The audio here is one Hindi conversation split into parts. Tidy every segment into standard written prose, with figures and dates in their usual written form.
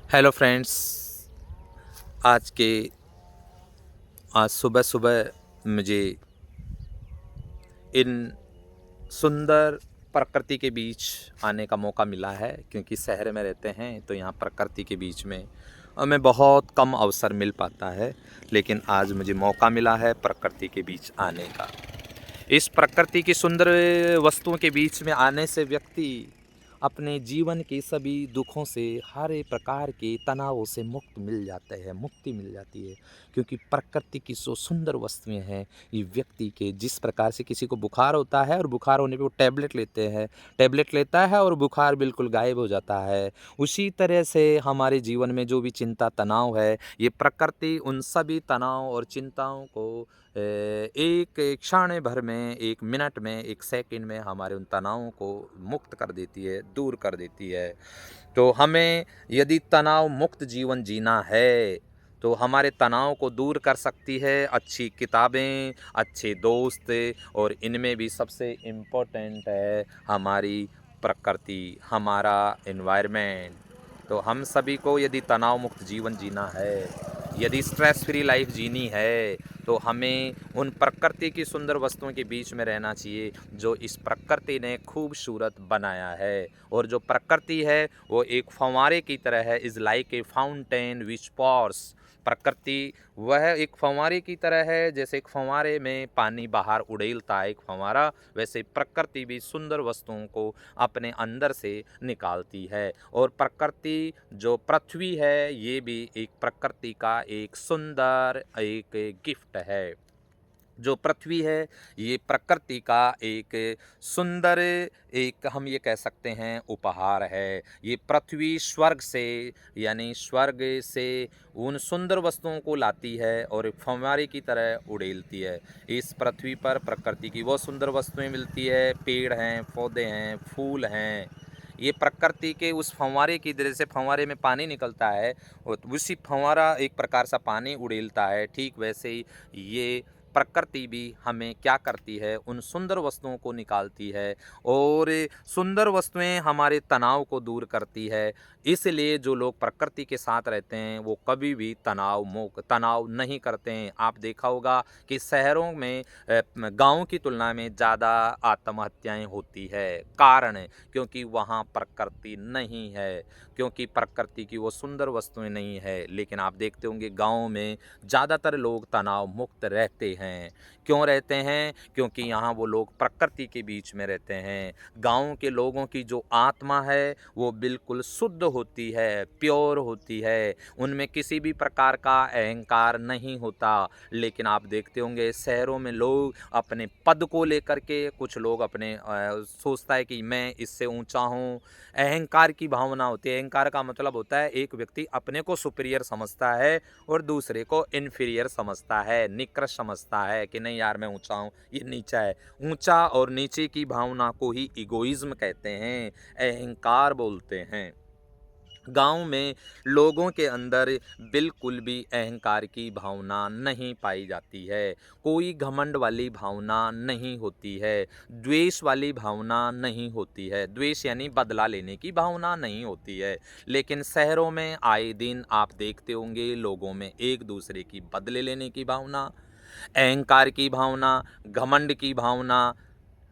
Hello friends. आज के आज सुबह सुबह मुझे इन सुंदर प्रकृति के बीच आने का मौका मिला है, क्योंकि शहर में रहते हैं तो यहाँ प्रकृति के बीच में हमें बहुत कम अवसर मिल पाता है। लेकिन आज मुझे मौका मिला है प्रकृति के बीच आने का। इस प्रकृति की सुंदर वस्तुओं के बीच में आने से व्यक्ति अपने जीवन के सभी दुखों से, हर एक प्रकार के तनावों से मुक्ति मिल जाती है। क्योंकि प्रकृति की जो सुंदर वस्तुएं हैं, ये व्यक्ति के जिस प्रकार से किसी को बुखार होता है और बुखार होने पे वो टैबलेट लेता है और बुखार बिल्कुल गायब हो जाता है। उसी तरह से हमारे जीवन में जो भी चिंता तनाव है, ये प्रकृति उन सभी तनाव और चिंताओं को एक क्षण भर में, 1 मिनट में, 1 सेकंड में हमारे उन तनावों को मुक्त कर देती है, दूर कर देती है। तो हमें यदि तनाव मुक्त जीवन जीना है, तो हमारे तनाव को दूर कर सकती है अच्छी किताबें, अच्छे दोस्त, और इनमें भी सबसे इम्पोर्टेंट है हमारी प्रकृति, हमारा एनवायरनमेंट। तो हम सभी को यदि तनाव मुक्त जीवन जीना है, यदि स्ट्रेस फ्री लाइफ जीनी है, तो हमें उन प्रकृति की सुंदर वस्तुओं के बीच में रहना चाहिए जो इस प्रकृति ने खूबसूरत बनाया है। और जो प्रकृति है वो एक फव्वारे की तरह है, is like a fountain which pores. प्रकृति वह एक फव्वारे की तरह है, जैसे एक फव्वारे में पानी बाहर उड़ेलता है एक फव्वारा, वैसे प्रकृति भी सुंदर वस्तुओं को अपने अंदर से निकालती है। और प्रकृति जो पृथ्वी है, ये भी एक प्रकृति का एक सुंदर एक गिफ्ट है। जो पृथ्वी है, ये प्रकृति का एक सुंदर, एक हम ये कह सकते हैं उपहार है। ये पृथ्वी स्वर्ग से, यानी स्वर्ग से उन सुंदर वस्तुओं को लाती है और एक फव्वारे की तरह उड़ेलती है। इस पृथ्वी पर प्रकृति की वो सुंदर वस्तुएं मिलती है, पेड़ हैं, पौधे हैं, फूल हैं। ये प्रकृति के उस फव्वारे की तरह से, फव्वारे में पानी निकलता है और उसी फव्वारा एक प्रकार सा पानी उड़ेलता है, ठीक वैसे ही ये प्रकृति भी हमें क्या करती है, उन सुंदर वस्तुओं को निकालती है। और सुंदर वस्तुएं हमारे तनाव को दूर करती है। इसलिए जो लोग प्रकृति के साथ रहते हैं वो कभी भी तनाव नहीं करते हैं। आप देखा होगा कि शहरों में गाँव की तुलना में ज़्यादा आत्महत्याएं होती है। कारण है क्योंकि वहाँ प्रकृति नहीं है, क्योंकि प्रकृति की वो सुंदर वस्तुएं नहीं है। लेकिन आप देखते होंगे गाँव में ज़्यादातर लोग तनाव मुक्त रहते हैं। क्यों रहते हैं? क्योंकि यहाँ वो लोग प्रकृति के बीच में रहते हैं। गाँव के लोगों की जो आत्मा है वो बिल्कुल शुद्ध होती है, प्योर होती है, उनमें किसी भी प्रकार का अहंकार नहीं होता। लेकिन आप देखते होंगे शहरों में लोग अपने पद को लेकर के, कुछ लोग अपने सोचता है कि मैं इससे ऊंचा हूँ। अहंकार की भावना होती है। अहंकार का मतलब होता है एक व्यक्ति अपने को सुपीरियर समझता है और दूसरे को इन्फीरियर समझता है, निकृष्ट समझता है कि नहीं यार मैं ऊंचा हूँ, ये नीचा है। ऊंचा और नीचे की भावना को ही इगोइज्म कहते हैं, अहंकार बोलते हैं। गांव में लोगों के अंदर बिल्कुल भी अहंकार की भावना नहीं पाई जाती है, कोई घमंड वाली भावना नहीं होती है, द्वेष वाली भावना नहीं होती है, द्वेष यानी बदला लेने की भावना नहीं होती है। लेकिन शहरों में आए दिन आप देखते होंगे लोगों में एक दूसरे की बदले लेने की भावना, अहंकार की भावना, घमंड की भावना।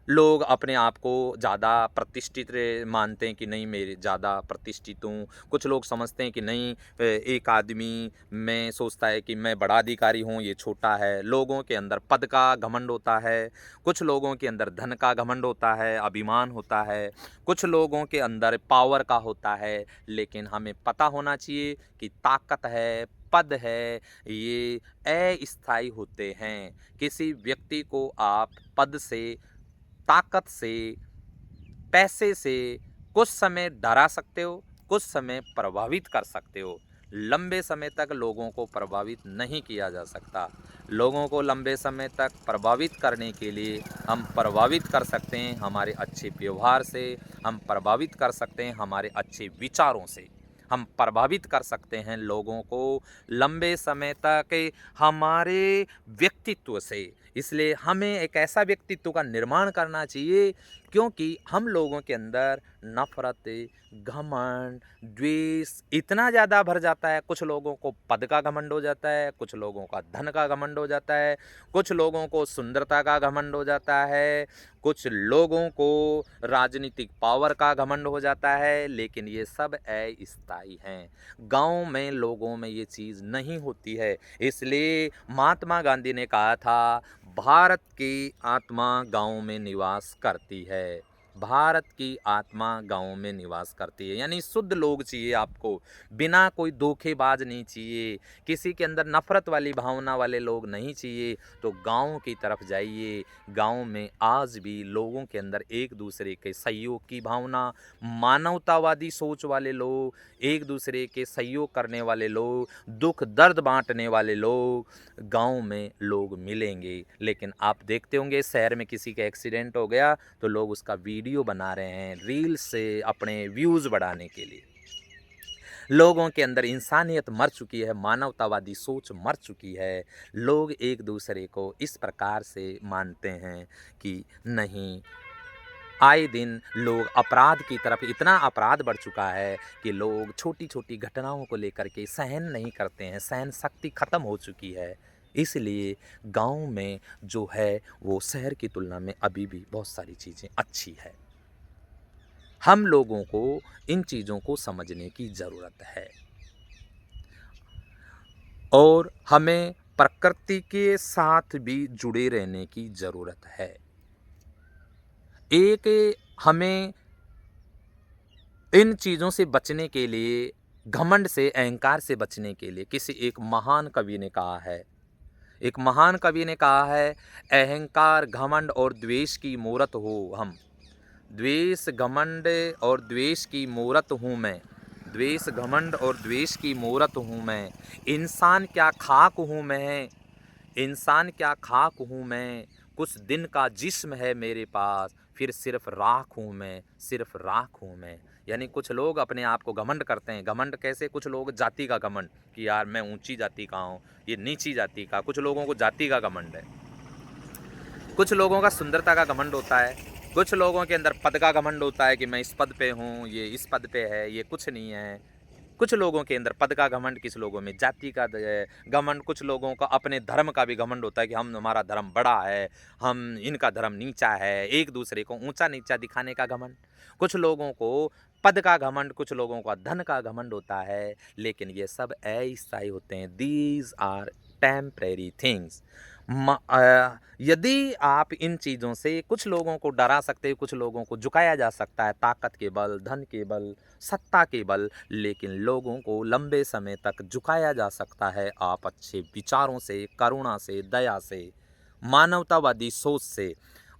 लोग अपने आप को ज़्यादा प्रतिष्ठित मानते हैं कि नहीं मेरे ज़्यादा प्रतिष्ठित हूँ। कुछ लोग समझते हैं कि नहीं, एक आदमी में सोचता है कि मैं बड़ा अधिकारी हूँ, ये छोटा है। लोगों के अंदर पद का घमंड होता है, कुछ लोगों के अंदर धन का घमंड होता है, अभिमान होता है, कुछ लोगों के अंदर पावर का होता है। लेकिन हमें पता होना चाहिए कि ताकत है, पद है, ये अस्थायी होते हैं। किसी व्यक्ति को आप पद से, ताकत से, पैसे से कुछ समय डरा सकते हो, कुछ समय प्रभावित कर सकते हो। लंबे समय तक लोगों को प्रभावित नहीं किया जा सकता। लोगों को लंबे समय तक प्रभावित करने के लिए हम प्रभावित कर सकते हैं हमारे अच्छे व्यवहार से, हम प्रभावित कर सकते हैं हमारे अच्छे विचारों से, हम प्रभावित कर सकते हैं लोगों को लंबे समय तक हमारे व्यक्तित्व से। इसलिए हमें एक ऐसा व्यक्तित्व का निर्माण करना चाहिए, क्योंकि हम लोगों के अंदर नफ़रत, घमंड, द्वेष इतना ज़्यादा भर जाता है। कुछ लोगों को पद का घमंड हो जाता है, कुछ लोगों का धन का घमंड हो जाता है, कुछ लोगों को सुंदरता का घमंड हो जाता है, कुछ लोगों को राजनीतिक पावर का घमंड हो जाता है। लेकिन ये सब अस्थायी हैं। गाँव में लोगों में ये चीज़ नहीं होती है। इसलिए महात्मा गांधी ने कहा था, भारत की आत्मा गाँव में निवास करती है। भारत की आत्मा गाँव में निवास करती है, यानी शुद्ध लोग चाहिए आपको, बिना कोई धोखेबाज नहीं चाहिए, किसी के अंदर नफ़रत वाली भावना वाले लोग नहीं चाहिए। तो गाँव की तरफ जाइए। गाँव में आज भी लोगों के अंदर एक दूसरे के सहयोग की भावना, मानवतावादी सोच वाले लोग, एक दूसरे के सहयोग करने वाले लोग, दुख दर्द बांटने वाले लोग गाँव में लोग मिलेंगे। लेकिन आप देखते होंगे शहर में किसी का एक्सीडेंट हो गया तो लोग उसका वीडियो बना रहे हैं रील से अपने व्यूज़ बढ़ाने के लिए। लोगों के अंदर इंसानियत मर चुकी है, मानवतावादी सोच मर चुकी है। लोग एक दूसरे को इस प्रकार से मानते हैं कि नहीं, आए दिन लोग अपराध की तरफ, इतना अपराध बढ़ चुका है कि लोग छोटी-छोटी घटनाओं को लेकर के सहन नहीं करते हैं, सहन शक्ति ख़त्म हो चुकी है। इसलिए गाँव में जो है वो शहर की तुलना में अभी भी बहुत सारी चीज़ें अच्छी है। हम लोगों को इन चीज़ों को समझने की ज़रूरत है और हमें प्रकृति के साथ भी जुड़े रहने की ज़रूरत है। एक हमें इन चीज़ों से बचने के लिए, घमंड से, अहंकार से बचने के लिए किसी एक महान कवि ने कहा है, एक महान कवि ने कहा है, अहंकार, घमंड और द्वेष की मूरत हो हम। द्वेष, घमंड और द्वेष की मूरत हूँ मैं। द्वेष, घमंड और द्वेष की मूरत हूँ मैं। इंसान क्या खाक हूँ मैं, इंसान क्या खाक हूँ मैं। कुछ दिन का जिस्म है मेरे पास, फिर सिर्फ राख हूँ मैं, सिर्फ राख हूँ मैं। यानी कुछ लोग अपने आप को घमंड करते हैं। घमंड कैसे? कुछ लोग जाति का घमंड कि यार मैं ऊंची जाति का हूँ, ये नीची जाति का। कुछ लोगों को जाति का घमंड है। कुछ लोगों का सुंदरता का घमंड होता है। कुछ लोगों के अंदर पद का घमंड होता है कि मैं इस पद पे हूँ, ये इस पद पे है, ये कुछ नहीं है। कुछ लोगों के अंदर पद का घमंड, किसी लोगों में जाति का घमंड, कुछ लोगों का अपने धर्म का भी घमंड होता है कि हम, हमारा धर्म बड़ा है, हम, इनका धर्म नीचा है। एक दूसरे को ऊंचा नीचा दिखाने का घमंड। कुछ लोगों को पद का घमंड, कुछ लोगों का धन का घमंड होता है। लेकिन ये सब अस्थायी होते हैं। These are temporary things. यदि आप इन चीज़ों से कुछ लोगों को डरा सकते हो, कुछ लोगों को झुकाया जा सकता है ताकत के बल, धन के बल, सत्ता के बल, लेकिन लोगों को लंबे समय तक झुकाया जा सकता है आप अच्छे विचारों से, करुणा से, दया से, मानवतावादी सोच से।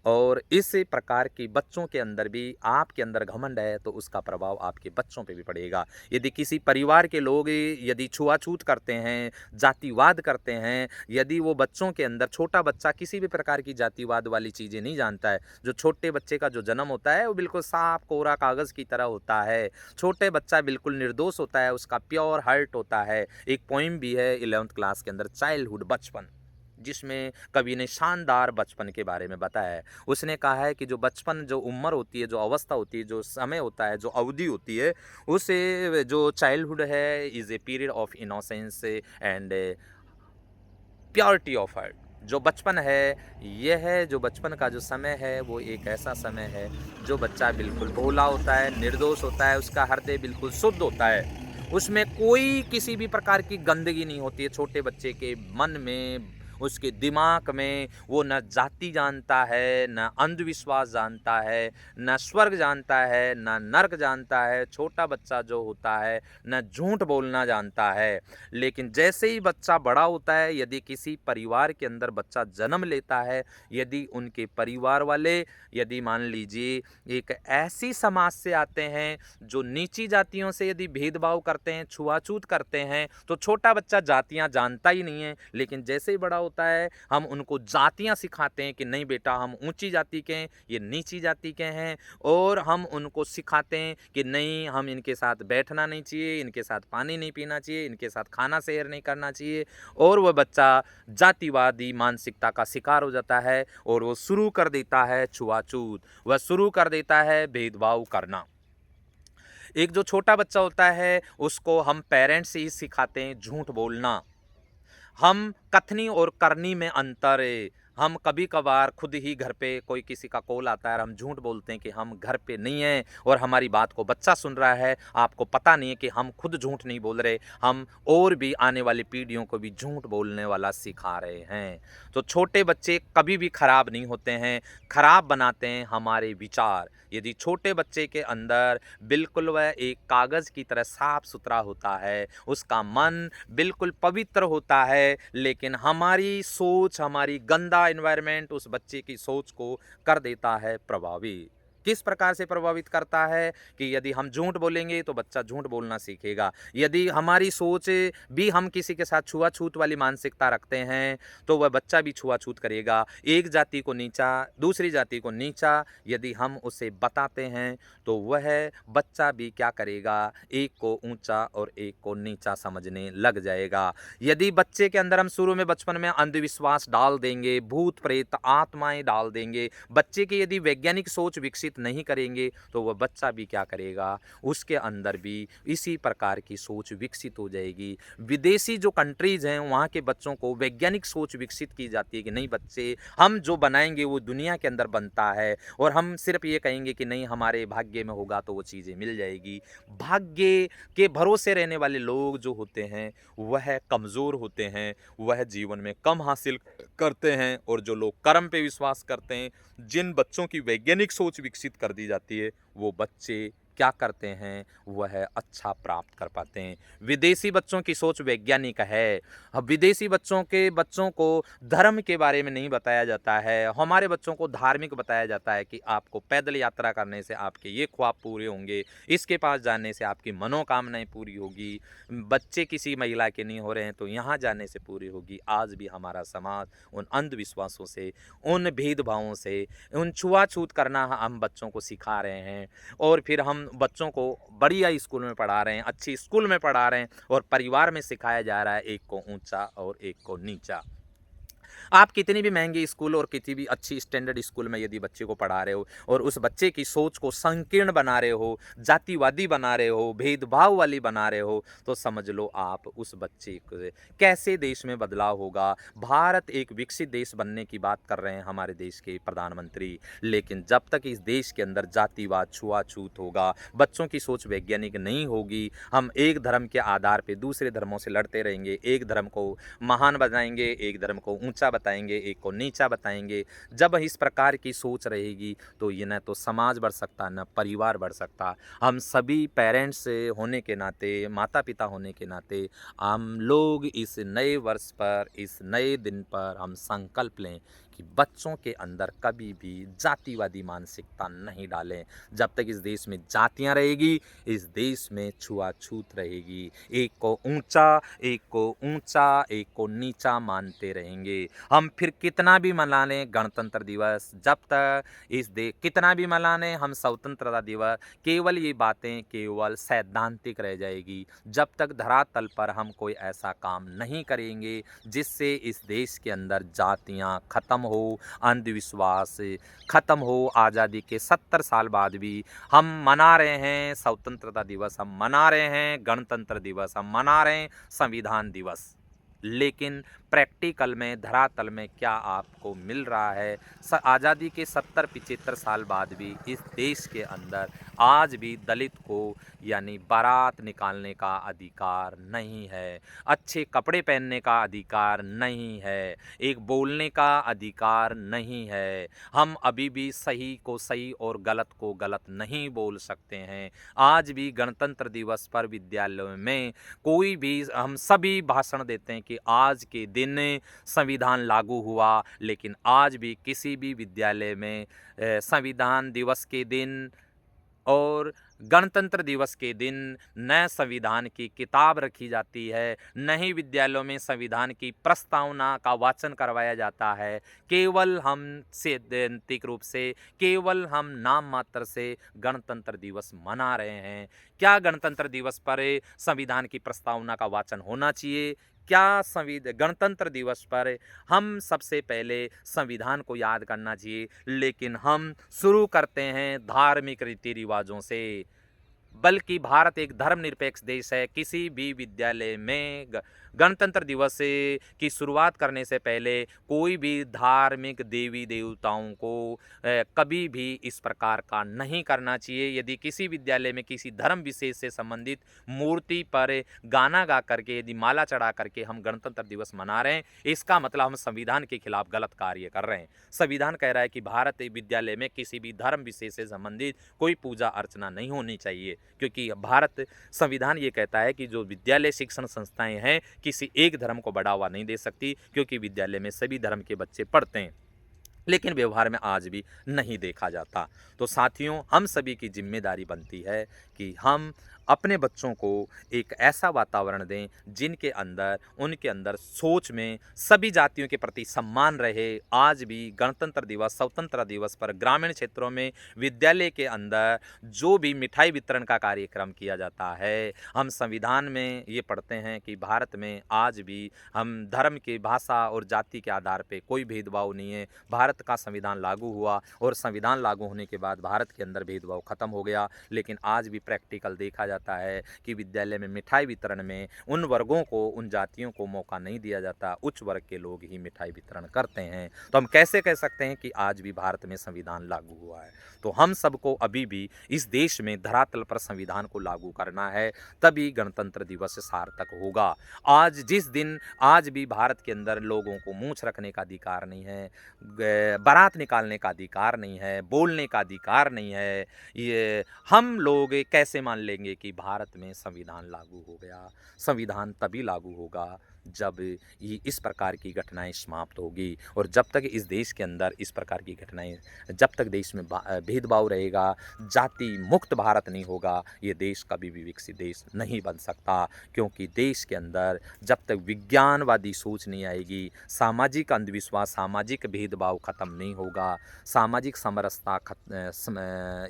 और इस प्रकार की बच्चों के अंदर भी, आपके अंदर घमंड है तो उसका प्रभाव आपके बच्चों पे भी पड़ेगा। यदि किसी परिवार के लोग यदि छुआछूत करते हैं, जातिवाद करते हैं, यदि वो बच्चों के अंदर, छोटा बच्चा किसी भी प्रकार की जातिवाद वाली चीज़ें नहीं जानता है। जो छोटे बच्चे का जो जन्म होता है वो बिल्कुल साफ कोरा कागज़ की तरह होता है। छोटे बच्चा बिल्कुल निर्दोष होता है, उसका प्योर हार्ट होता है। एक पोइम भी है 11th क्लास के अंदर, चाइल्डहुड, बचपन, जिसमें कवि ने शानदार बचपन के बारे में बताया है। उसने कहा है कि जो बचपन, जो उम्र होती है, जो अवस्था होती है, जो समय होता है, जो अवधि होती है, उसे जो चाइल्डहुड है is a period of innocence and purity of heart. जो बचपन है, यह है जो बचपन का जो समय है वो एक ऐसा समय है जो बच्चा बिल्कुल भोला होता है, निर्दोष होता है, उसका हृदय बिल्कुल शुद्ध होता है, उसमें कोई किसी भी प्रकार की गंदगी नहीं होती है। छोटे बच्चे के मन में, उसके दिमाग में वो न जाति जानता है, न अंधविश्वास जानता है, न स्वर्ग जानता है, न नर्क जानता है। छोटा बच्चा जो होता है न झूठ बोलना जानता है। लेकिन जैसे ही बच्चा बड़ा होता है, यदि किसी परिवार के अंदर बच्चा जन्म लेता है, यदि उनके परिवार वाले, यदि मान लीजिए एक ऐसी समाज से आते हैं जो नीची जातियों से यदि भेदभाव करते हैं, छुआछूत करते हैं, तो छोटा बच्चा जातियां जानता ही नहीं है। लेकिन जैसे ही बड़ा होता होता है हम उनको जातियाँ सिखाते हैं कि नहीं बेटा हम ऊंची जाति के हैं, ये नीची जाति के हैं, और हम उनको सिखाते हैं कि नहीं हम इनके साथ बैठना नहीं चाहिए, इनके साथ पानी नहीं पीना चाहिए, इनके साथ खाना शेयर नहीं करना चाहिए, और वह बच्चा जातिवादी मानसिकता का शिकार हो जाता है और वो शुरू कर देता है छुआछूत, वह शुरू कर देता है भेदभाव करना। एक जो छोटा बच्चा होता है उसको हम पेरेंट्स ही सिखाते हैं झूठ बोलना। हम कथनी और करनी में अंतर है। हम कभी कभार खुद ही घर पे कोई किसी का कॉल आता है और हम झूठ बोलते हैं कि हम घर पे नहीं हैं और हमारी बात को बच्चा सुन रहा है। आपको पता नहीं है कि हम खुद झूठ नहीं बोल रहे, हम और भी आने वाली पीढ़ियों को भी झूठ बोलने वाला सिखा रहे हैं। तो छोटे बच्चे कभी भी खराब नहीं होते हैं, खराब बनाते हैं हमारे विचार। यदि छोटे बच्चे के अंदर बिल्कुल वह एक कागज़ की तरह साफ सुथरा होता है, उसका मन बिल्कुल पवित्र होता है, लेकिन हमारी सोच, हमारी गंदा एनवायरनमेंट उस बच्चे की सोच को कर देता है प्रभावित। किस प्रकार से प्रभावित करता है कि यदि हम झूठ बोलेंगे तो बच्चा झूठ बोलना सीखेगा। यदि हमारी सोच भी हम किसी के साथ छुआछूत वाली मानसिकता रखते हैं तो वह बच्चा भी छुआछूत करेगा। एक जाति को नीचा, दूसरी जाति को नीचा यदि हम उसे बताते हैं तो वह बच्चा भी क्या करेगा, एक को ऊंचा और एक को नीचा समझने लग जाएगा। यदि बच्चे के अंदर हम शुरू में बचपन में अंधविश्वास डाल देंगे, भूत प्रेत आत्माएं डाल देंगे, बच्चे की यदि वैज्ञानिक सोच विकसित नहीं करेंगे तो वह बच्चा भी क्या करेगा, उसके अंदर भी इसी प्रकार की सोच विकसित हो जाएगी। विदेशी जो कंट्रीज हैं वहाँ के बच्चों को वैज्ञानिक सोच विकसित की जाती है कि नहीं बच्चे हम जो बनाएंगे वो दुनिया के अंदर बनता है, और हम सिर्फ ये कहेंगे कि नहीं हमारे भाग्य में होगा तो वो चीज़ें मिल जाएगी। भाग्य के भरोसे रहने वाले लोग जो होते हैं वह कमज़ोर होते हैं, वह जीवन में कम हासिल करते हैं, और जो लोग कर्म पे विश्वास करते हैं, जिन बच्चों की वैज्ञानिक सोच विकसित कर दी जाती है वो बच्चे क्या करते हैं, वह अच्छा प्राप्त कर पाते हैं। विदेशी बच्चों की सोच वैज्ञानिक है। अब विदेशी बच्चों को धर्म के बारे में नहीं बताया जाता है, हमारे बच्चों को धार्मिक बताया जाता है कि आपको पैदल यात्रा करने से आपके ये ख्वाब पूरे होंगे, इसके पास जाने से आपकी मनोकामनाएं पूरी होगी, बच्चे किसी महिला के नहीं हो रहे हैं तो यहाँ जाने से पूरी होगी। आज भी हमारा समाज उन अंधविश्वासों से, उन भेदभावों से, उन छुआछूत करना हम बच्चों को सिखा रहे हैं, और फिर हम बच्चों को बढ़िया स्कूल में पढ़ा रहे हैं, अच्छी स्कूल में पढ़ा रहे हैं, और परिवार में सिखाया जा रहा है एक को ऊंचा और एक को नीचा। आप कितनी भी महंगी स्कूल और कितनी भी अच्छी स्टैंडर्ड स्कूल में यदि बच्चे को पढ़ा रहे हो और उस बच्चे की सोच को संकीर्ण बना रहे हो, जातिवादी बना रहे हो, भेदभाव वाली बना रहे हो, तो समझ लो आप उस बच्चे को कैसे देश में बदलाव होगा। भारत एक विकसित देश बनने की बात कर रहे हैं हमारे देश के प्रधानमंत्री, लेकिन जब तक इस देश के अंदर जातिवाद छुआछूत होगा, बच्चों की सोच वैज्ञानिक नहीं होगी, हम एक धर्म के आधार पर दूसरे धर्मों से लड़ते रहेंगे, एक धर्म को महान बनाएंगे, एक धर्म को ऊंचा बताएंगे, एक को नीचा बताएंगे। जब इस प्रकार की सोच रहेगी तो ये न तो समाज बढ़ सकता, न परिवार बढ़ सकता। हम सभी पेरेंट्स होने के नाते, माता पिता होने के नाते, हम लोग इस नए वर्ष पर, इस नए दिन पर हम संकल्प लें कि बच्चों के अंदर कभी भी जातिवादी मानसिकता नहीं डालें। जब तक इस देश में जातियां रहेगी, इस देश में छुआछूत रहेगी। एक को ऊंचा, एक को ऊंचा, एक को नीचा मानते रहेंगे। हम फिर कितना भी मना लें गणतंत्र दिवस, जब तक इस देश कितना भी मना लें हम स्वतंत्रता दिवस, केवल ये बातें केवल सैद्धांतिक रह जाएगी। जब तक धरातल पर हम कोई ऐसा काम नहीं करेंगे जिससे इस देश के अंदर जातियां खत्म हो, अंधविश्वास खत्म हो। आज़ादी के 70 साल बाद भी हम मना रहे हैं स्वतंत्रता दिवस, हम मना रहे हैं गणतंत्र दिवस, हम मना रहे हैं संविधान दिवस, लेकिन प्रैक्टिकल में धरातल में क्या आपको मिल रहा है? आज़ादी के 70-75 साल बाद भी इस देश के अंदर आज भी दलित को यानी बारात निकालने का अधिकार नहीं है, अच्छे कपड़े पहनने का अधिकार नहीं है, एक बोलने का अधिकार नहीं है। हम अभी भी सही को सही और गलत को गलत नहीं बोल सकते हैं। आज भी गणतंत्र दिवस पर विद्यालयों में कोई भी, हम सभी भाषण देते हैं कि आज के दिन संविधान लागू हुआ, लेकिन आज भी किसी भी विद्यालय में संविधान दिवस के दिन और गणतंत्र दिवस के दिन नए संविधान की किताब रखी जाती है, नए विद्यालयों में संविधान की प्रस्तावना का वाचन करवाया जाता है। केवल हम सैद्धांतिक रूप से, केवल हम नाम मात्र से गणतंत्र दिवस मना रहे हैं। क्या गणतंत्र दिवस पर संविधान की प्रस्तावना का वाचन होना चाहिए? क्या गणतंत्र दिवस पर हम सबसे पहले संविधान को याद करना चाहिए, लेकिन हम शुरू करते हैं धार्मिक रीति रिवाजों से। बल्कि भारत एक धर्मनिरपेक्ष देश है। किसी भी विद्यालय में गणतंत्र दिवस की शुरुआत करने से पहले कोई भी धार्मिक देवी देवताओं को कभी भी इस प्रकार का नहीं करना चाहिए। यदि किसी विद्यालय में किसी धर्म विशेष से संबंधित मूर्ति पर गाना गा करके, यदि माला चढ़ा करके हम गणतंत्र दिवस मना रहे हैं, इसका मतलब हम संविधान के खिलाफ गलत कार्य कर रहे हैं। संविधान कह रहा है कि भारत विद्यालय में किसी भी धर्म विशेष से संबंधित कोई पूजा अर्चना नहीं होनी चाहिए, क्योंकि भारत संविधान ये कहता है कि जो विद्यालय शिक्षण संस्थाएं हैं किसी एक धर्म को बढ़ावा नहीं दे सकती, क्योंकि विद्यालय में सभी धर्म के बच्चे पढ़ते हैं, लेकिन व्यवहार में आज भी नहीं देखा जाता। तो साथियों, हम सभी की जिम्मेदारी बनती है कि हम अपने बच्चों को एक ऐसा वातावरण दें जिनके अंदर, उनके अंदर सोच में सभी जातियों के प्रति सम्मान रहे। आज भी गणतंत्र दिवस, स्वतंत्रता दिवस पर ग्रामीण क्षेत्रों में विद्यालय के अंदर जो भी मिठाई वितरण का कार्यक्रम किया जाता है, हम संविधान में ये पढ़ते हैं कि भारत में आज भी हम धर्म के, भाषा और जाति के आधार पे कोई भेदभाव नहीं है। भारत का संविधान लागू हुआ और संविधान लागू होने के बाद भारत के अंदर भेदभाव खत्म हो गया, लेकिन आज भी प्रैक्टिकल देखा जाता है कि विद्यालय में मिठाई वितरण में उन वर्गों को, उन जातियों को मौका नहीं दिया जाता। उच्च वर्ग के लोग ही मिठाई वितरण करते हैं। तो हम कैसे कह सकते हैं कि आज भी भारत में संविधान लागू हुआ है? तो हम सबको अभी भी इस देश में धरातल पर संविधान को लागू करना है, तभी गणतंत्र दिवस सार्थक होगा। आज भी भारत के अंदर लोगों को मूंछ रखने का अधिकार नहीं है, बारात निकालने का अधिकार नहीं है, बोलने का अधिकार नहीं है। ये हम लोग कैसे मान लेंगे कि भारत में संविधान लागू हो गया? संविधान तभी लागू होगा जब ये इस प्रकार की घटनाएं समाप्त होगी, और जब तक इस देश के अंदर इस प्रकार की घटनाएं, जब तक देश में भेदभाव रहेगा, जाति मुक्त भारत नहीं होगा, ये देश कभी भी विकसित देश नहीं बन सकता। क्योंकि देश के अंदर जब तक विज्ञानवादी सोच नहीं आएगी, सामाजिक अंधविश्वास, सामाजिक भेदभाव खत्म नहीं होगा, सामाजिक समरसता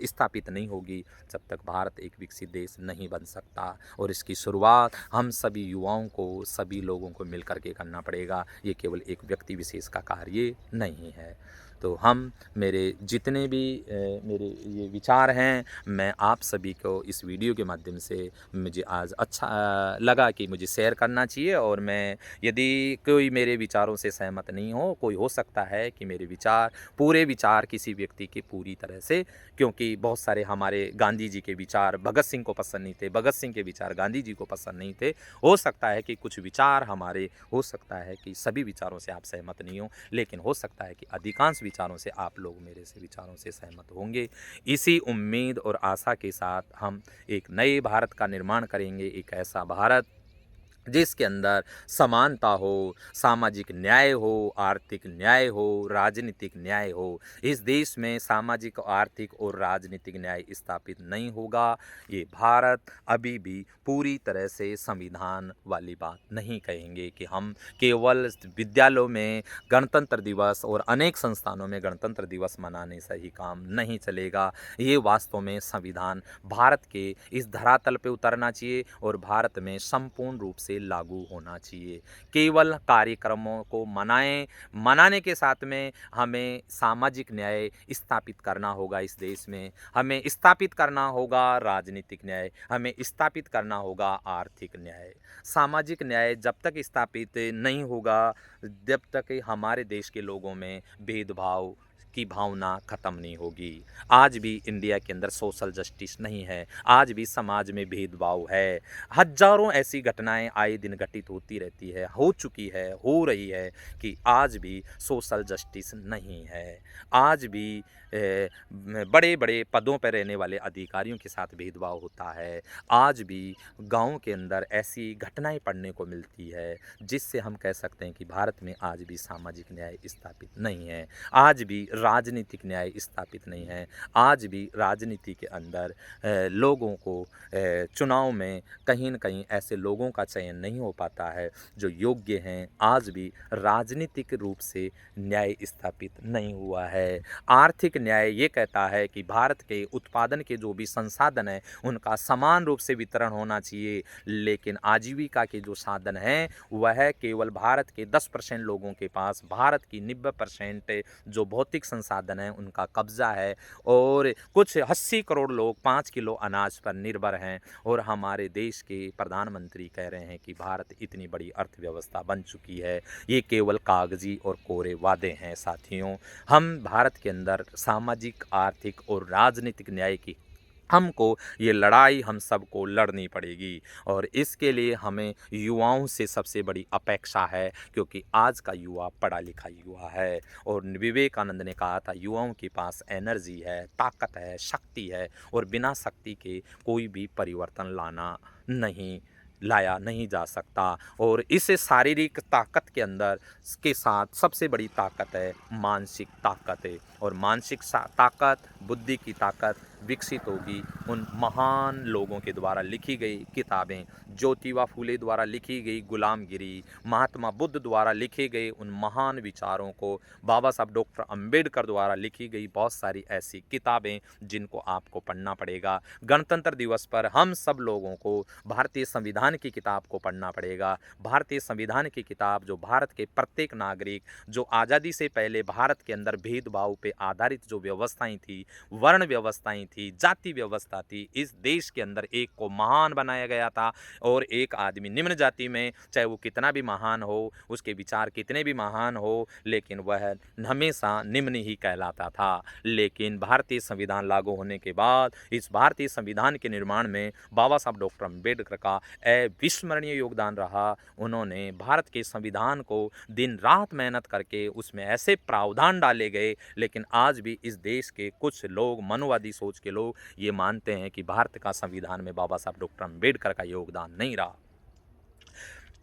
स्थापित नहीं होगी, जब तक भारत एक विकसित देश नहीं बन सकता। और इसकी शुरुआत हम सभी युवाओं को, सभी लोगों को मिलकर के करना पड़ेगा। ये केवल एक व्यक्ति विशेष का कार्य नहीं है। तो हम, मेरे जितने भी मेरे ये विचार हैं, मैं आप सभी को इस वीडियो के माध्यम से, मुझे आज अच्छा लगा कि मुझे शेयर करना चाहिए। और मैं, यदि कोई मेरे विचारों से सहमत नहीं हो, कोई हो सकता है कि मेरे विचार, पूरे विचार किसी व्यक्ति के पूरी तरह से, क्योंकि बहुत सारे हमारे गांधी जी के विचार भगत सिंह को पसंद नहीं थे, भगत सिंह के विचार गांधी जी को पसंद नहीं थे। हो सकता है कि कुछ विचार हमारे, हो सकता है कि सभी विचारों से आप सहमत नहीं हो, लेकिन हो सकता है कि अधिकांश विचारों से आप लोग मेरे से विचारों से सहमत होंगे। इसी उम्मीद और आशा के साथ हम एक नए भारत का निर्माण करेंगे, एक ऐसा भारत जिसके अंदर समानता हो, सामाजिक न्याय हो, आर्थिक न्याय हो, राजनीतिक न्याय हो। इस देश में सामाजिक, आर्थिक और राजनीतिक न्याय स्थापित नहीं होगा, ये भारत अभी भी पूरी तरह से संविधान वाली बात नहीं कहेंगे कि हम केवल विद्यालयों में गणतंत्र दिवस और अनेक संस्थानों में गणतंत्र दिवस मनाने से ही काम नहीं चलेगा। ये वास्तव में संविधान भारत के इस धरातल पे उतरना चाहिए और भारत में संपूर्ण रूप से लागू होना चाहिए। केवल कार्यक्रमों को मनाने के साथ में हमें सामाजिक न्याय स्थापित करना होगा इस देश में, हमें स्थापित करना होगा राजनीतिक न्याय, हमें स्थापित करना होगा आर्थिक न्याय। सामाजिक न्याय जब तक स्थापित नहीं होगा, जब तक हमारे देश के लोगों में भेदभाव की भावना ख़त्म नहीं होगी। आज भी इंडिया के अंदर सोशल जस्टिस नहीं है, आज भी समाज में भेदभाव है। हज़ारों ऐसी घटनाएं आए दिन घटित होती रहती है, हो चुकी है, हो रही है, कि आज भी सोशल जस्टिस नहीं है। आज भी बड़े बड़े पदों पर रहने वाले अधिकारियों के साथ भेदभाव होता है। आज भी गाँव के अंदर ऐसी घटनाएं पढ़ने को मिलती है जिससे हम कह सकते हैं कि भारत में आज भी सामाजिक न्याय स्थापित नहीं है, आज भी राजनीतिक न्याय स्थापित नहीं है, आज भी राजनीति के अंदर लोगों को चुनाव में कहीं न कहीं ऐसे लोगों का चयन नहीं हो पाता है जो योग्य हैं। आज भी राजनीतिक रूप से न्याय स्थापित नहीं हुआ है। आर्थिक न्याय ये कहता है कि भारत के उत्पादन के जो भी संसाधन हैं उनका समान रूप से वितरण होना चाहिए, लेकिन आजीविका के जो साधन हैं वह केवल भारत के 10% लोगों के पास भारत की 90% जो भौतिक संसाधन हैं उनका कब्जा है और कुछ 80 करोड़ लोग 5 किलो अनाज पर निर्भर हैं। और हमारे देश के प्रधानमंत्री कह रहे हैं कि भारत इतनी बड़ी अर्थव्यवस्था बन चुकी है। ये केवल कागजी और कोरे वादे हैं साथियों। हम भारत के अंदर सामाजिक, आर्थिक और राजनीतिक न्याय की हमको ये लड़ाई हम सबको लड़नी पड़ेगी और इसके लिए हमें युवाओं से सबसे बड़ी अपेक्षा है, क्योंकि आज का युवा पढ़ा लिखा युवा है और विवेकानंद ने कहा था युवाओं के पास एनर्जी है, ताकत है, शक्ति है और बिना शक्ति के कोई भी परिवर्तन लाया नहीं जा सकता। और इस शारीरिक ताकत के अंदर के साथ सबसे बड़ी ताकत है मानसिक ताकत है और मानसिक ताकत, बुद्धि की ताकत विकसित होगी उन महान लोगों के द्वारा लिखी गई किताबें, ज्योतिबा फूले द्वारा लिखी गई गुलामगिरी, महात्मा बुद्ध द्वारा लिखे गए उन महान विचारों को, बाबा साहब डॉक्टर अंबेडकर द्वारा लिखी गई बहुत सारी ऐसी किताबें जिनको आपको पढ़ना पड़ेगा। गणतंत्र दिवस पर हम सब लोगों को भारतीय संविधान की किताब को पढ़ना पड़ेगा। भारतीय संविधान की किताब जो भारत के प्रत्येक नागरिक, जो आज़ादी से पहले भारत के अंदर भेदभाव पे आधारित जो व्यवस्थाएं थी, वर्ण व्यवस्थाएं थी, जाति व्यवस्था थी, इस देश के अंदर एक को महान बनाया गया था और एक आदमी निम्न जाति में, चाहे वो कितना भी महान हो, उसके विचार कितने भी महान हो, लेकिन वह हमेशा निम्न ही कहलाता था। लेकिन भारतीय संविधान लागू होने के बाद इस भारतीय संविधान के निर्माण में बाबा साहब डॉक्टर अंबेडकर का अविस्मरणीय योगदान रहा। उन्होंने भारत के संविधान को दिन रात मेहनत करके उसमें ऐसे प्रावधान डाले गए, लेकिन आज भी इस देश के कुछ लोग, मनुवादी सोच के लोग, ये मानते हैं कि भारत का संविधान में बाबा साहब डॉक्टर अंबेडकर का योगदान नहीं रहा।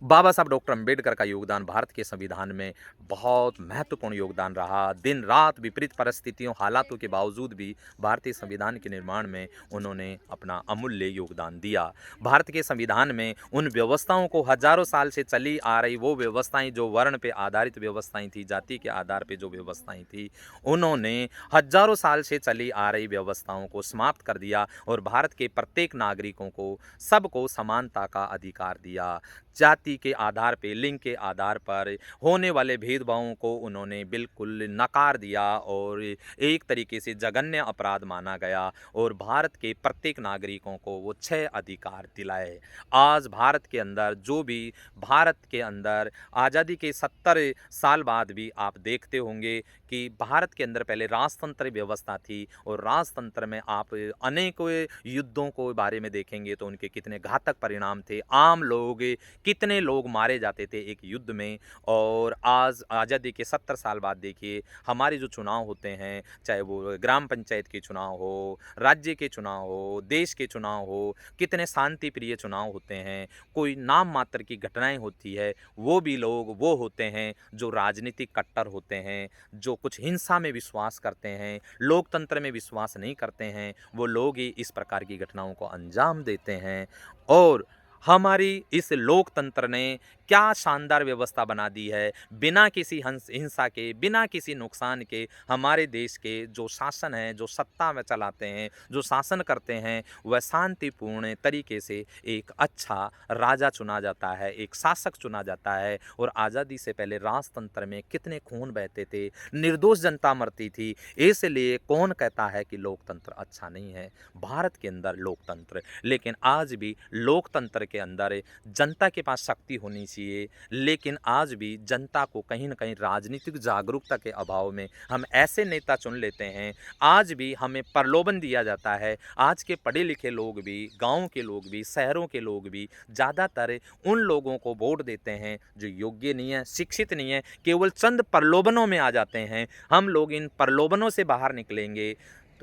बाबा साहब डॉक्टर अंबेडकर का योगदान भारत के संविधान में बहुत महत्वपूर्ण योगदान रहा। दिन रात विपरीत परिस्थितियों, हालातों के बावजूद भी भारतीय संविधान के निर्माण में उन्होंने अपना अमूल्य योगदान दिया। भारत के संविधान में उन व्यवस्थाओं को, हजारों साल से चली आ रही वो व्यवस्थाएं जो वर्ण पे आधारित व्यवस्थाएं थी, जाति के आधार पे जो व्यवस्थाएं थी, उन्होंने हजारों साल से चली आ रही व्यवस्थाओं को समाप्त कर दिया और भारत के प्रत्येक नागरिकों को, सबको समानता का अधिकार दिया। जाति के आधार पे, लिंग के आधार पर होने वाले भेदभावों को उन्होंने बिल्कुल नकार दिया और एक तरीके से जघन्य अपराध माना गया और भारत के प्रत्येक नागरिकों को वो 6 अधिकार दिलाए। आज भारत के अंदर जो भी, भारत के अंदर आज़ादी के 70 साल बाद भी आप देखते होंगे कि भारत के अंदर पहले राजतंत्र व्यवस्था थी और राजतंत्र में आप अनेक युद्धों को बारे में देखेंगे तो उनके कितने घातक परिणाम थे। आम लोग, कितने लोग मारे जाते थे एक युद्ध में। और आज आज़ादी के 70 साल बाद देखिए हमारे जो चुनाव होते हैं, चाहे वो ग्राम पंचायत के चुनाव हो, राज्य के चुनाव हो, देश के चुनाव हो, कितने शांति प्रिय चुनाव होते हैं। कोई नाम मात्र की घटनाएं होती है, वो भी लोग वो होते हैं जो राजनीतिक कट्टर होते हैं, जो कुछ हिंसा में विश्वास करते हैं, लोकतंत्र में विश्वास नहीं करते हैं, वो लोग ही इस प्रकार की घटनाओं को अंजाम देते हैं। और हमारी इस लोकतंत्र ने क्या शानदार व्यवस्था बना दी है, बिना किसी हिंसा के, बिना किसी नुकसान के हमारे देश के जो शासन हैं, जो सत्ता में चलाते हैं, जो शासन करते हैं, वह शांतिपूर्ण तरीके से एक अच्छा राजा चुना जाता है, एक शासक चुना जाता है। और आज़ादी से पहले राजतंत्र में कितने खून बहते थे, निर्दोष जनता मरती थी। इसलिए कौन कहता है कि लोकतंत्र अच्छा नहीं है? भारत के अंदर लोकतंत्र, लेकिन आज भी लोकतंत्र के अंदर जनता के पास शक्ति होनी चाहिए, चाहिए, लेकिन आज भी जनता को कहीं न कहीं राजनीतिक जागरूकता के अभाव में हम ऐसे नेता चुन लेते हैं। आज भी हमें प्रलोभन दिया जाता है। आज के पढ़े-लिखे लोग भी, गाँव के लोग भी, शहरों के लोग भी ज़्यादातर उन लोगों को वोट देते हैं जो योग्य नहीं है, शिक्षित नहीं है, केवल चंद प्रलोभनों में आ जाते हैं। हम लोग इन प्रलोभनों से बाहर निकलेंगे।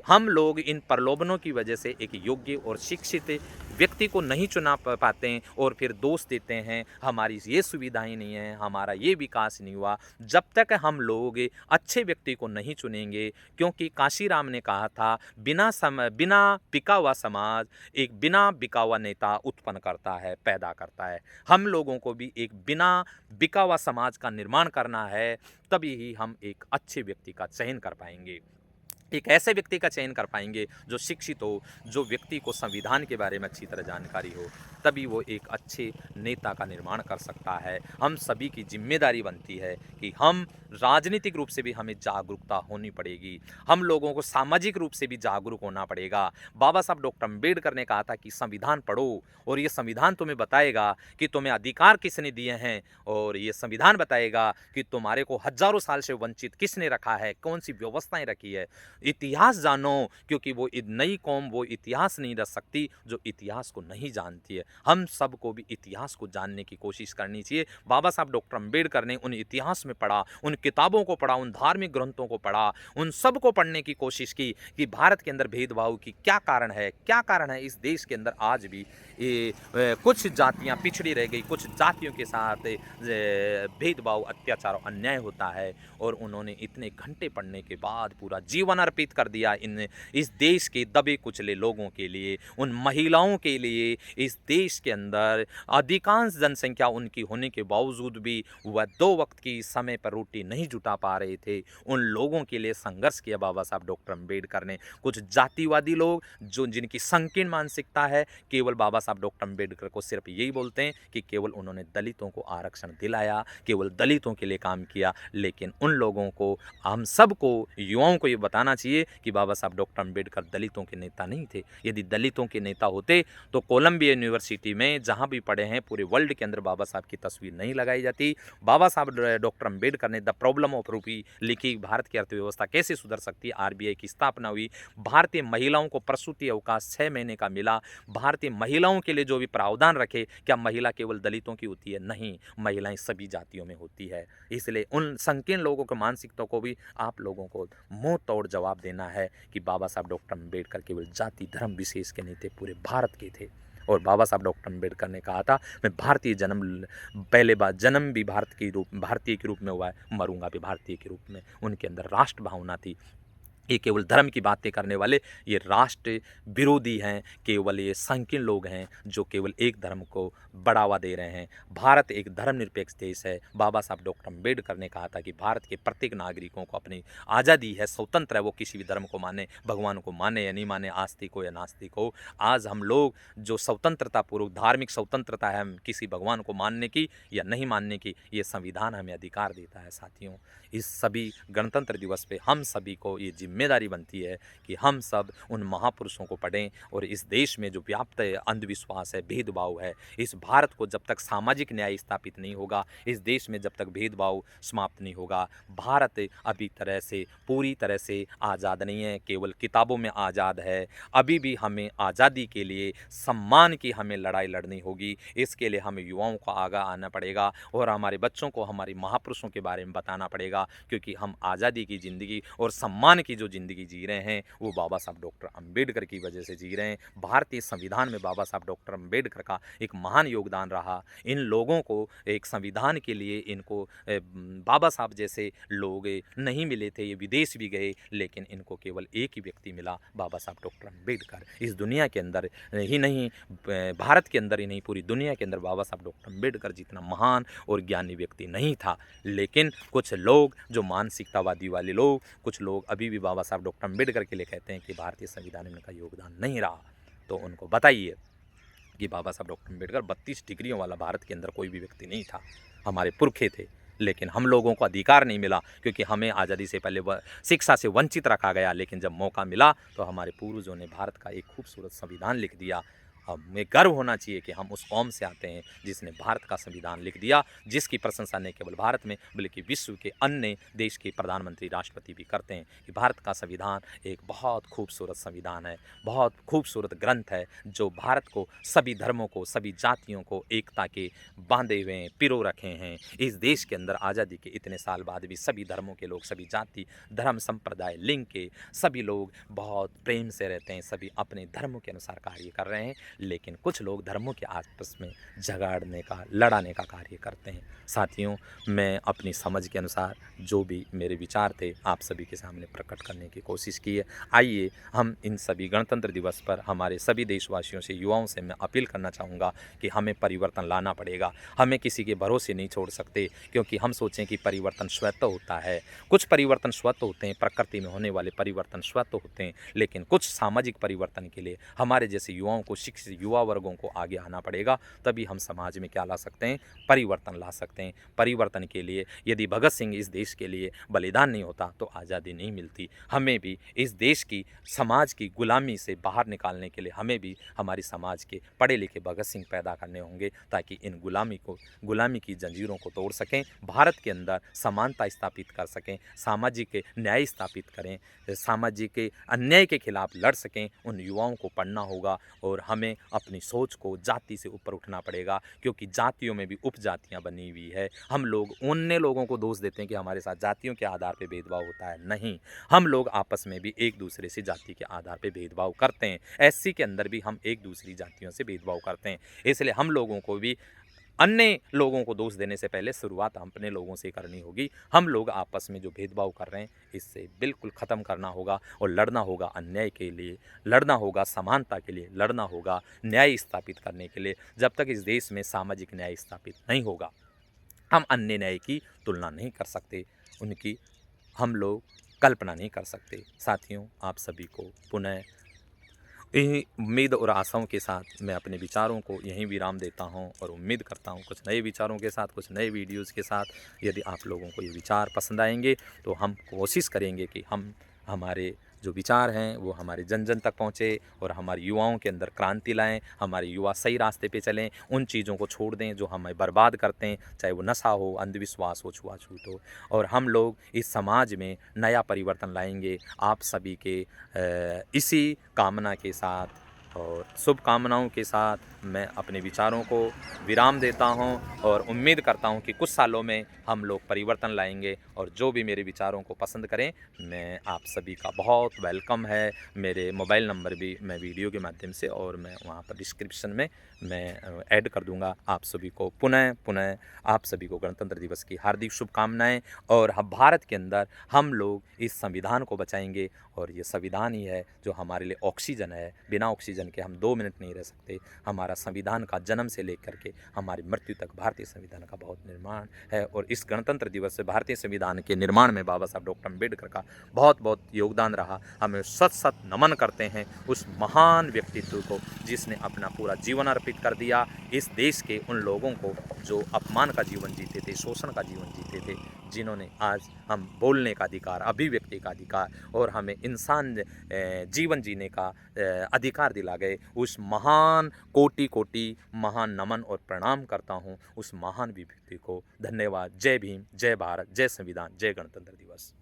हम लोग इन प्रलोभनों की वजह से एक योग्य और शिक्षित व्यक्ति को नहीं चुना पाते हैं और फिर दोष देते हैं, हमारी ये सुविधाएं नहीं हैं, हमारा ये विकास नहीं हुआ। जब तक हम लोग अच्छे व्यक्ति को नहीं चुनेंगे, क्योंकि काशीराम ने कहा था, बिना बिका हुआ समाज एक बिना बिका हुआ नेता उत्पन्न करता है, पैदा करता है। हम लोगों को भी एक बिना बिका हुआ समाज का निर्माण करना है, तभी ही हम एक अच्छे व्यक्ति का चयन कर पाएंगे। एक ऐसे व्यक्ति का चयन कर पाएंगे जो शिक्षित हो, जो व्यक्ति को संविधान के बारे में अच्छी तरह जानकारी हो, तभी वो एक अच्छे नेता का निर्माण कर सकता है। हम सभी की जिम्मेदारी बनती है कि हम राजनीतिक रूप से भी हमें जागरूकता होनी पड़ेगी, हम लोगों को सामाजिक रूप से भी जागरूक होना पड़ेगा। बाबा साहब डॉक्टर अम्बेडकर ने कहा था कि संविधान पढ़ो और ये संविधान तुम्हें बताएगा कि तुम्हें अधिकार किसने दिए हैं, और ये संविधान बताएगा कि तुम्हारे को हजारों साल से वंचित किसने रखा है, कौन सी व्यवस्थाएं रखी है। इतिहास जानो, क्योंकि वो नई कौम वो इतिहास नहीं रच सकती जो इतिहास को नहीं जानती है। हम सबको भी इतिहास को जानने की कोशिश करनी चाहिए। बाबा साहब डॉक्टर अम्बेडकर ने उन इतिहास में पढ़ा, उन किताबों को पढ़ा, उन धार्मिक ग्रंथों को पढ़ा, उन सब को पढ़ने की कोशिश की कि भारत के अंदर भेदभाव की क्या कारण है, क्या कारण है इस देश के अंदर आज भी कुछ जातियां पिछड़ी रह गई, कुछ जातियों के साथ भेदभाव, अत्याचार और अन्याय होता है। और उन्होंने इतने घंटे पढ़ने के बाद पूरा जीवन अर्पित कर दिया इस देश के दबे कुचले लोगों के लिए, उन महिलाओं के लिए। इस देश के अंदर अधिकांश जनसंख्या उनकी होने के बावजूद भी वह 2 वक्त की समय पर रोटी नहीं जुटा पा रहे थे। उन लोगों के लिए संघर्ष किया बाबा साहब डॉक्टर अम्बेडकर ने। कुछ जातिवादी लोग जिनकी संकीर्ण मानसिकता है, केवल बाबा साहब डॉक्टर अम्बेडकर को सिर्फ यही बोलते हैं कि केवल उन्होंने दलितों को आरक्षण दिलाया, केवल दलितों के लिए काम किया। लेकिन उन लोगों को, हम सबको, युवाओं को ये बताना चाहिए कि बाबा साहब डॉक्टर अम्बेडकर दलितों के नेता नहीं थे। यदि दलितों के नेता होते तो कोलंबिया यूनिवर्सिटी में जहाँ भी पढ़े हैं पूरे वर्ल्ड के अंदर बाबा साहब की तस्वीर नहीं लगाई जाती। बाबा साहब डॉक्टर अम्बेडकर ने द प्रॉब्लम ऑफ रूपी लिखी, भारत की अर्थव्यवस्था कैसे सुधर सकती है, आरबीआई की स्थापना हुई, भारतीय महिलाओं को प्रसूति अवकाश 6 महीने का मिला, भारतीय महिलाओं के लिए जो भी प्रावधान रखे, क्या महिला केवल दलितों की होती है? नहीं, महिलाएं सभी जातियों में होती है। इसलिए उन संकीर्ण लोगों की मानसिकता को भी आप लोगों को मुंह तोड़ जवाब देना है कि बाबा साहब डॉक्टर अम्बेडकर केवल जाति धर्म विशेष के नहीं थे, पूरे भारत के थे। और बाबा साहब डॉक्टर अम्बेडकर ने कहा था, मैं भारतीय पहले बार जन्म भी भारतीय के रूप में हुआ है, मरूंगा भी भारतीय के रूप में। उनके अंदर राष्ट्र भावना थी। ये केवल धर्म की बातें करने वाले ये राष्ट्र विरोधी हैं, केवल ये संकीर्ण लोग हैं जो केवल एक धर्म को बढ़ावा दे रहे हैं। भारत एक धर्मनिरपेक्ष देश है। बाबा साहब डॉक्टर अम्बेडकर ने कहा था कि भारत के प्रत्येक नागरिकों को अपनी आज़ादी है, स्वतंत्र है, वो किसी भी धर्म को माने, भगवान को माने या नहीं माने, आस्तिक हो या नास्तिक हो। आज हम लोग जो स्वतंत्रता पूर्वक धार्मिक स्वतंत्रता है, हम किसी भगवान को मानने की या नहीं मानने की, ये संविधान हमें अधिकार देता है। साथियों, इस सभी गणतंत्र दिवस पे हम सभी को ये जिम्मेदारी बनती है कि हम सब उन महापुरुषों को पढ़ें। और इस देश में जो व्याप्त अंधविश्वास है, भेदभाव है, इस भारत को जब तक सामाजिक न्याय स्थापित नहीं होगा, इस देश में जब तक भेदभाव समाप्त नहीं होगा, भारत अभी पूरी तरह से आज़ाद नहीं है, केवल किताबों में आज़ाद है। अभी भी हमें आज़ादी के लिए, सम्मान की हमें लड़ाई लड़नी होगी। इसके लिए हमें युवाओं को आगा आना पड़ेगा और हमारे बच्चों को हमारे महापुरुषों के बारे में बताना पड़ेगा, क्योंकि हम आज़ादी की ज़िंदगी और सम्मान की जो ज़िंदगी जी रहे हैं वो बाबा साहब डॉक्टर अम्बेडकर की वजह से जी रहे हैं। भारतीय संविधान में बाबा साहब डॉक्टर अम्बेडकर का एक महान योगदान रहा। इन लोगों को एक संविधान के लिए इनको बाबा साहब जैसे लोग नहीं मिले थे, ये विदेश भी गए, लेकिन इनको केवल एक ही व्यक्ति मिला, बाबा साहब डॉक्टर अम्बेडकर। इस दुनिया के अंदर ही नहीं, भारत के अंदर ही नहीं, पूरी दुनिया के अंदर बाबा साहब डॉक्टर अम्बेडकर जितना महान और ज्ञानी व्यक्ति नहीं था। लेकिन कुछ लोग जो मानसिकतावादी वाले लोग, कुछ लोग अभी भी बाबा साहब डॉक्टर अम्बेडकर के लिए कहते हैं कि भारतीय संविधान में उनका योगदान नहीं रहा। तो उनको बताइए कि बाबा साहब डॉक्टर अम्बेडकर 32 डिग्रियों वाला भारत के अंदर कोई भी व्यक्ति नहीं था, हमारे पुरखे थे। लेकिन हम लोगों को अधिकार नहीं मिला क्योंकि हमें आज़ादी से पहले शिक्षा से वंचित रखा गया। लेकिन जब मौका मिला तो हमारे पूर्वजों ने भारत का एक खूबसूरत संविधान लिख दिया। हमें गर्व होना चाहिए कि हम उस कौम से आते हैं जिसने भारत का संविधान लिख दिया, जिसकी प्रशंसा न केवल भारत में बल्कि विश्व के अन्य देश के प्रधानमंत्री, राष्ट्रपति भी करते हैं कि भारत का संविधान एक बहुत खूबसूरत संविधान है, बहुत खूबसूरत ग्रंथ है जो भारत को, सभी धर्मों को, सभी जातियों को एकता के बांधे हुए हैं, पिरो रखे हैं। इस देश के अंदर आज़ादी के इतने साल बाद भी सभी धर्मों के लोग, सभी जाति, धर्म, संप्रदाय, लिंग के सभी लोग बहुत प्रेम से रहते हैं, सभी अपने धर्मों के अनुसार कार्य कर रहे हैं। लेकिन कुछ लोग धर्मों के आपस में झगड़ने का, लड़ाने का कार्य करते हैं। साथियों, मैं अपनी समझ के अनुसार जो भी मेरे विचार थे आप सभी के सामने प्रकट करने की कोशिश की है। आइए हम इन सभी गणतंत्र दिवस पर हमारे सभी देशवासियों से, युवाओं से मैं अपील करना चाहूँगा कि हमें परिवर्तन लाना पड़ेगा। हमें किसी के भरोसे नहीं छोड़ सकते, क्योंकि हम सोचें कि परिवर्तन स्वतः होता है। कुछ परिवर्तन स्वतः होते हैं, प्रकृति में होने वाले परिवर्तन स्वतः होते हैं, लेकिन कुछ सामाजिक परिवर्तन के लिए हमारे जैसे युवाओं को, शिक्षित युवा वर्गों को आगे आना पड़ेगा। तभी हम समाज में क्या ला सकते हैं? परिवर्तन ला सकते हैं। परिवर्तन के लिए यदि भगत सिंह इस देश के लिए बलिदान नहीं होता तो आज़ादी नहीं मिलती। हमें भी इस देश की, समाज की गुलामी से बाहर निकालने के लिए हमें भी हमारी समाज के पढ़े लिखे भगत सिंह पैदा करने होंगे, ताकि इन गुलामी की जंजीरों को तोड़ सकें, भारत के अंदर समानता स्थापित कर सकें, सामाजिक न्याय स्थापित करें, सामाजिक अन्याय के खिलाफ लड़ सकें। उन युवाओं को पढ़ना होगा और हमें अपनी सोच को जाति से ऊपर उठना पड़ेगा, क्योंकि जातियों में भी उपजातियां बनी हुई है। हम लोग उन लोगों को दोष देते हैं कि हमारे साथ जातियों के आधार पर भेदभाव होता है। नहीं, हम लोग आपस में भी एक दूसरे से जाति के आधार पर भेदभाव करते हैं। एससी के अंदर भी हम एक दूसरी जातियों से भेदभाव करते हैं। इसलिए हम लोगों को भी अन्य लोगों को दोष देने से पहले शुरुआत अपने लोगों से करनी होगी। हम लोग आपस में जो भेदभाव कर रहे हैं इससे बिल्कुल ख़त्म करना होगा और लड़ना होगा अन्याय के लिए, लड़ना होगा समानता के लिए, लड़ना होगा न्याय स्थापित करने के लिए। जब तक इस देश में सामाजिक न्याय स्थापित नहीं होगा, हम अन्य न्याय की तुलना नहीं कर सकते, उनकी हम लोग कल्पना नहीं कर सकते। साथियों, आप सभी को पुनः इन्हीं उम्मीद और आशाओं के साथ मैं अपने विचारों को यहीं विराम देता हूं और उम्मीद करता हूं कुछ नए विचारों के साथ, कुछ नए वीडियोज़ के साथ, यदि आप लोगों को ये विचार पसंद आएंगे तो हम कोशिश करेंगे कि हमारे जो विचार हैं वो हमारे जन जन तक पहुँचे और हमारे युवाओं के अंदर क्रांति लाएं, हमारे युवा सही रास्ते पे चलें, उन चीज़ों को छोड़ दें जो हमें बर्बाद करते हैं, चाहे वो नशा हो, अंधविश्वास हो, छुआछूत हो। और हम लोग इस समाज में नया परिवर्तन लाएंगे। आप सभी के इसी कामना के साथ और शुभकामनाओं के साथ मैं अपने विचारों को विराम देता हूं और उम्मीद करता हूं कि कुछ सालों में हम लोग परिवर्तन लाएंगे। और जो भी मेरे विचारों को पसंद करें, मैं आप सभी का बहुत वेलकम है। मेरे मोबाइल नंबर भी मैं वीडियो के माध्यम से और मैं वहां पर डिस्क्रिप्शन में मैं ऐड कर दूंगा। आप सभी को पुनः आप सभी को गणतंत्र दिवस की हार्दिक शुभकामनाएं। और हम भारत के अंदर हम लोग इस संविधान को बचाएंगे, और ये संविधान ही है जो हमारे लिए ऑक्सीजन है। बिना ऑक्सीजन के हम 2 मिनट नहीं रह सकते। हमारा संविधान का जन्म से लेकर के हमारी मृत्यु तक भारतीय संविधान का बहुत निर्माण है, और इस गणतंत्र दिवस से भारतीय संविधान के निर्माण में बाबा साहब डॉक्टर अम्बेडकर का बहुत बहुत योगदान रहा। हमें सत सत नमन करते हैं उस महान व्यक्तित्व को जिसने अपना पूरा जीवन अर्पित कर दिया इस देश के उन लोगों को जो अपमान का जीवन जीते थे, शोषण का जीवन जीते थे, जिन्होंने आज हम बोलने का अधिकार, अभिव्यक्ति का अधिकार और हमें इंसान जीवन जीने का अधिकार दिला गए। उस महान कोटि महान नमन और प्रणाम करता हूँ उस महान व्यक्ति को। धन्यवाद। जय भीम, जय भारत, जय संविधान, जय गणतंत्र दिवस।